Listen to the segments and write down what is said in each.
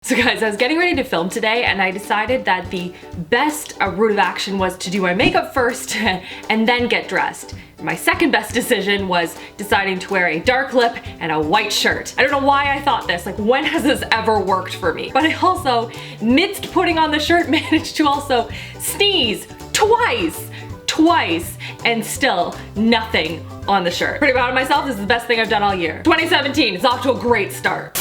So guys, I was getting ready to film today and I decided that the best route of action was to do my makeup first and then get dressed. My second best decision was deciding to wear a dark lip and a white shirt. I don't know why I thought this, like when has this ever worked for me? But I also, midst putting on the shirt, managed to also sneeze twice, and still nothing on the shirt. Pretty proud of myself. This is the best thing I've done all year. 2017, it's off to a great start.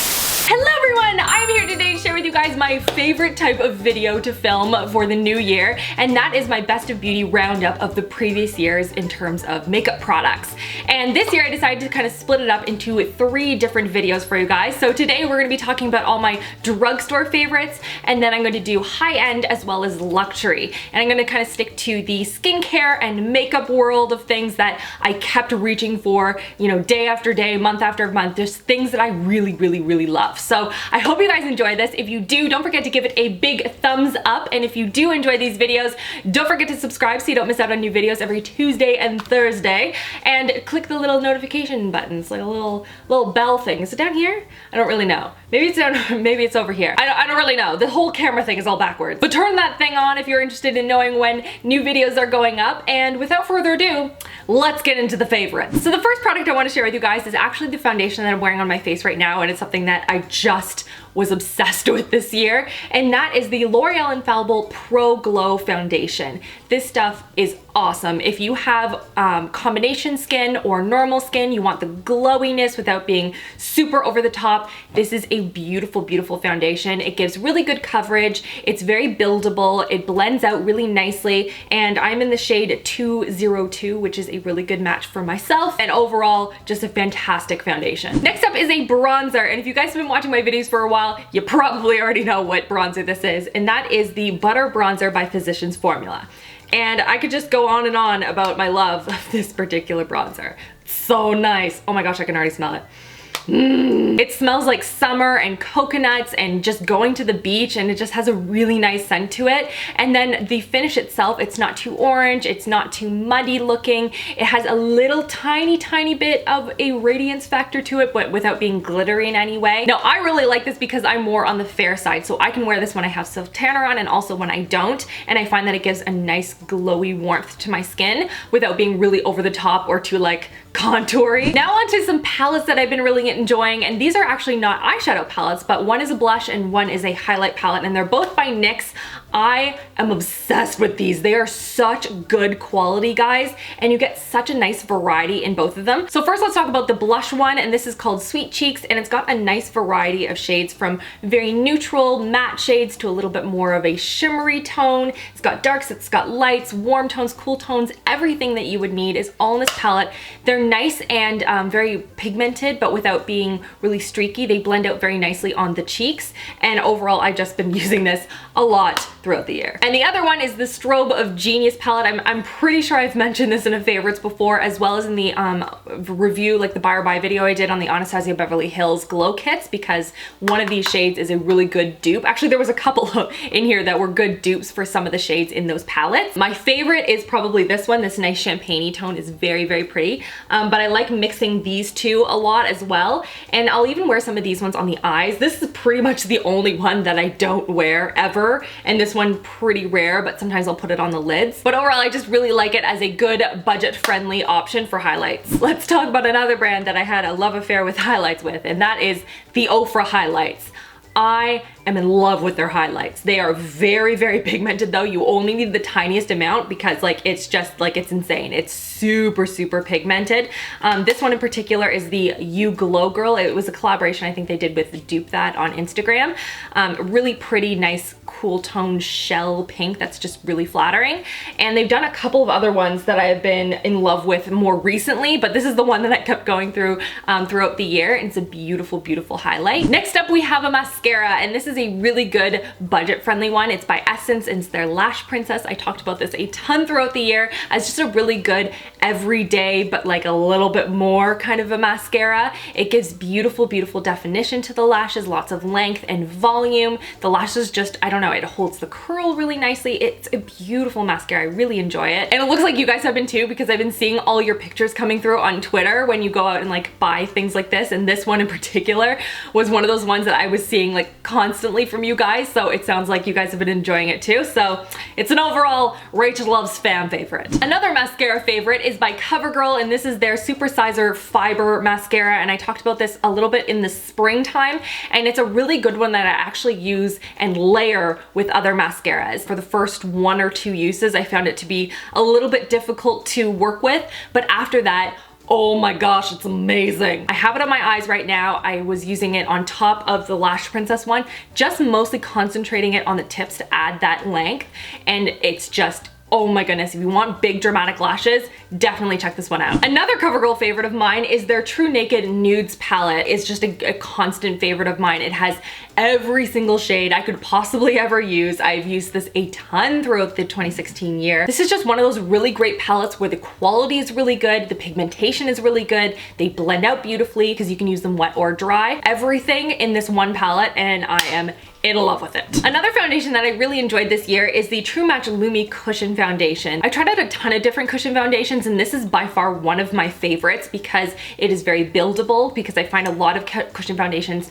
Hello everyone, I'm here today to share with you guys my favorite type of video to film for the new year, and that is my best of beauty roundup of the previous years in terms of makeup products. And this year I decided to kind of split it up into 3 different videos for you guys. So today we're going to be talking about all my drugstore favorites, and then I'm going to do high-end as well as luxury. And I'm going to kind of stick to the skincare and makeup world of things that I kept reaching for, you know, day after day, month after month. There's things that I really love. So I hope you guys enjoy this. If you do, don't forget to give it a big thumbs up. And if you do enjoy these videos, don't forget to subscribe so you don't miss out on new videos every Tuesday and Thursday. And click the little notification buttons, like a little bell thing. Is it down here? I don't really know. Maybe it's down, maybe it's over here. I don't really know. The whole camera thing is all backwards. But turn that thing on if you're interested in knowing when new videos are going up. And without further ado, let's get into the favorites. So the first product I want to share with you guys is actually the foundation that I'm wearing on my face right now, and it's something that I just was obsessed with this year, and that is the L'Oreal Infallible Pro Glow Foundation. This stuff is awesome. If you have combination skin or normal skin, you want the glowiness without being super over the top, this is a beautiful foundation. It gives really good coverage, it's very buildable, it blends out really nicely, and I'm in the shade 202, which is a really good match for myself, and overall, just a fantastic foundation. Next up is a bronzer, and if you guys have been watching my videos for a while, you probably already know what bronzer this is, and that is the Butter Bronzer by Physicians Formula. And I could just go on and on about my love of this particular bronzer. It's so nice. Oh my gosh, I can already smell it. It smells like summer and coconuts and just going to the beach, and it just has a really nice scent to it. And then the finish itself, it's not too orange, it's not too muddy looking. It has a little tiny bit of a radiance factor to it, but without being glittery in any way. Now, I really like this because I'm more on the fair side, so I can wear this when I have self tanner on and also when I don't. And I find that it gives a nice glowy warmth to my skin without being really over the top or too like contoury. Now onto some palettes that I've been really enjoying, and these are actually not eyeshadow palettes, but one is a blush and one is a highlight palette, and they're both by NYX. I am obsessed with these. They are such good quality, guys, and you get such a nice variety in both of them. So first let's talk about the blush one, and this is called Sweet Cheeks, and it's got a nice variety of shades from very neutral matte shades to a little bit more of a shimmery tone. It's got darks, it's got lights, warm tones, cool tones, everything that you would need is all in this palette. They're nice and very pigmented, but without being really streaky. They blend out very nicely on the cheeks, and overall I've just been using this a lot throughout the year. And the other one is the Strobe of Genius palette. I'm pretty sure I've mentioned this in a favorites before, as well as in the review, like the buy or buy video I did on the Anastasia Beverly Hills glow kits, because one of these shades is a really good dupe. Actually, there was a couple in here that were good dupes for some of the shades in those palettes. My favorite is probably this one. This nice champagne-y tone is very pretty, but I like mixing these two a lot as well, and I'll even wear some of these ones on the eyes. This is pretty much the only one that I don't wear ever, and this one pretty rare, but sometimes I'll put it on the lids. But overall, I just really like it as a good budget-friendly option for highlights. Let's talk about another brand that I had a love affair with highlights with, and that is the Ofra highlights. I am in love with their highlights. They are very pigmented though. You only need the tiniest amount because like it's just like it's insane. It's super pigmented. This one in particular is the You Glow Girl. It was a collaboration I think they did with Dupethat on Instagram. Really pretty, nice, cool toned shell pink that's just really flattering. And they've done a couple of other ones that I have been in love with more recently, but this is the one that I kept going through throughout the year, and it's a beautiful highlight. Next up we have a mascara, and this is a really good budget-friendly one. It's by Essence, and it's their Lash Princess. I talked about this a ton throughout the year as just a really good everyday, but like a little bit more kind of a mascara. It gives beautiful definition to the lashes, lots of length and volume. The lashes just, I don't know, it holds the curl really nicely. It's a beautiful mascara. I really enjoy it. And it looks like you guys have been too, because I've been seeing all your pictures coming through on Twitter when you go out and like buy things like this. And this one in particular was one of those ones that I was seeing like constantly constantly from you guys, so it sounds like you guys have been enjoying it too. So it's an overall RachhLoves fan favorite. Another mascara favorite is by CoverGirl, and this is their Supersizer Fiber Mascara, and I talked about this a little bit in the springtime, and it's a really good one that I actually use and layer with other mascaras. For the first 1 or 2 uses, I found it to be a little bit difficult to work with, but after that, oh my gosh, it's amazing. I have it on my eyes right now. I was using it on top of the Lash Princess one, just mostly concentrating it on the tips to add that length, and it's just, oh my goodness, if you want big dramatic lashes, definitely check this one out. Another CoverGirl favorite of mine is their TruNaked Nudes palette. It's just a constant favorite of mine. It has every single shade I could possibly ever use. I've used this a ton throughout the 2016 year. This is just one of those really great palettes where the quality is really good, the pigmentation is really good, they blend out beautifully because you can use them wet or dry. Everything in this one palette, and I am in love with it. Another foundation that I really enjoyed this year is the TruNaked Lumi Cushion Foundation. I tried out a ton of different cushion foundations, and this is by far one of my favorites because it is very buildable, because I find a lot of cushion foundations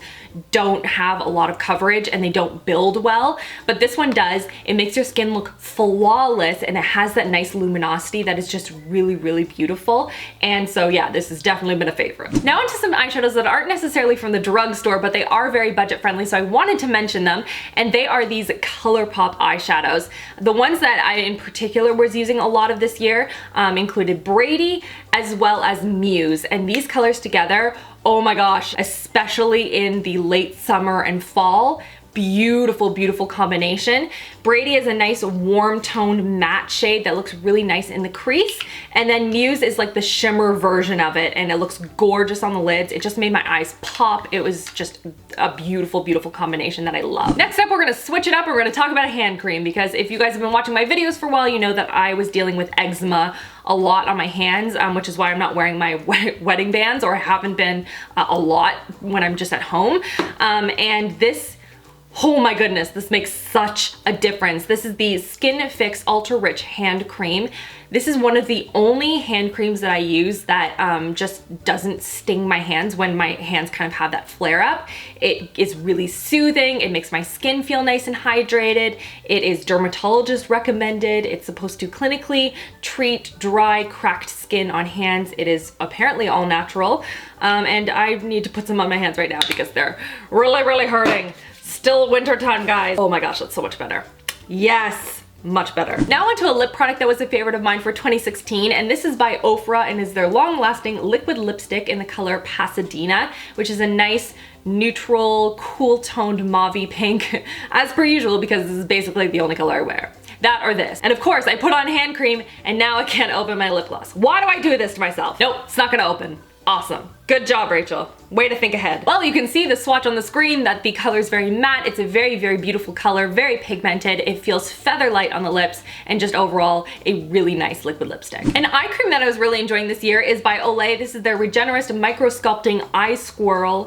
don't have a lot of coverage and they don't build well, but this one does. It makes your skin look flawless, and it has that nice luminosity that is just really, really beautiful. And so yeah, this has definitely been a favorite. Now into some eyeshadows that aren't necessarily from the drugstore, but they are very budget friendly, so I wanted to mention them, and they are these ColourPop eyeshadows. The ones that I in particular was using a lot of this year included Brady as well as Muse, and these colors together, oh my gosh, especially in the late summer and fall, beautiful, beautiful combination. Brady is a nice warm toned matte shade that looks really nice in the crease, and then Muse is like the shimmer version of it, and it looks gorgeous on the lids. It just made my eyes pop. It was just a beautiful, beautiful combination that I love. Next up, we're gonna switch it up. We're gonna talk about a hand cream, because if you guys have been watching my videos for a while, you know that I was dealing with eczema a lot on my hands, which is why I'm not wearing my wedding bands, or I haven't been a lot when I'm just at home. And this, oh my goodness, this makes such a difference. This is the Skinfix Ultra Rich Hand Cream. This is one of the only hand creams that I use that just doesn't sting my hands when my hands kind of have that flare up. It is really soothing. It makes my skin feel nice and hydrated. It is dermatologist recommended. It's supposed to clinically treat dry, cracked skin on hands. It is apparently all natural. And I need to put some on my hands right now because they're really, really hurting. Still winter time, guys. Oh my gosh, that's so much better. Yes, much better. Now onto a lip product that was a favorite of mine for 2016, and this is by Ofra, and is their long-lasting liquid lipstick in the color Pasadena, which is a nice neutral, cool-toned mauve pink, as per usual, because this is basically the only color I wear. That or this. And of course, I put on hand cream, and now I can't open my lip gloss. Why do I do this to myself? Nope, it's not gonna open. Awesome. Good job, Rachel. Way to think ahead. Well, you can see the swatch on the screen that the color is very matte. It's a very, very beautiful color, very pigmented. It feels feather light on the lips, and just overall a really nice liquid lipstick. An eye cream that I was really enjoying this year is by Olay. This is their Regenerist Micro-Sculpting Swirl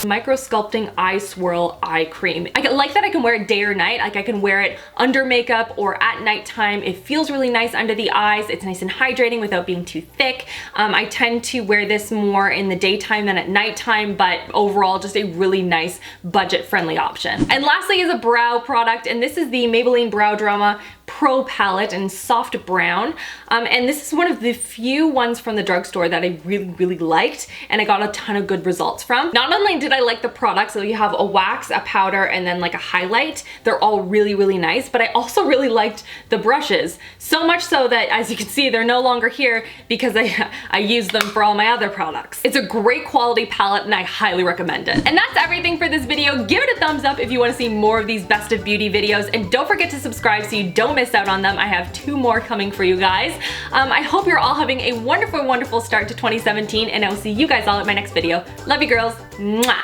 Micro-Sculpting Eye Swirl Eye Cream. I like that I can wear it day or night. Like I can wear it under makeup or at nighttime. It feels really nice under the eyes. It's nice and hydrating without being too thick. I tend to wear this more in the daytime than at nighttime, but overall just a really nice budget-friendly option. And lastly is a brow product, and this is the Maybelline Brow Drama Pro Palette in soft brown. And this is one of the few ones from the drugstore that I really, really liked, and I got a ton of good results from. Not only did I like the product, so you have a wax, a powder, and then like a highlight. They're all really, really nice, but I also really liked the brushes. So much so that, as you can see, they're no longer here because I used them for all my other products. It's a great quality palette, and I highly recommend it. And that's everything for this video. Give it a thumbs up if you want to see more of these best of beauty videos, and don't forget to subscribe so you don't miss out on them. I have 2 more coming for you guys. I hope you're all having a wonderful, wonderful start to 2017, and I will see you guys all at my next video. Love you, girls. Mwah.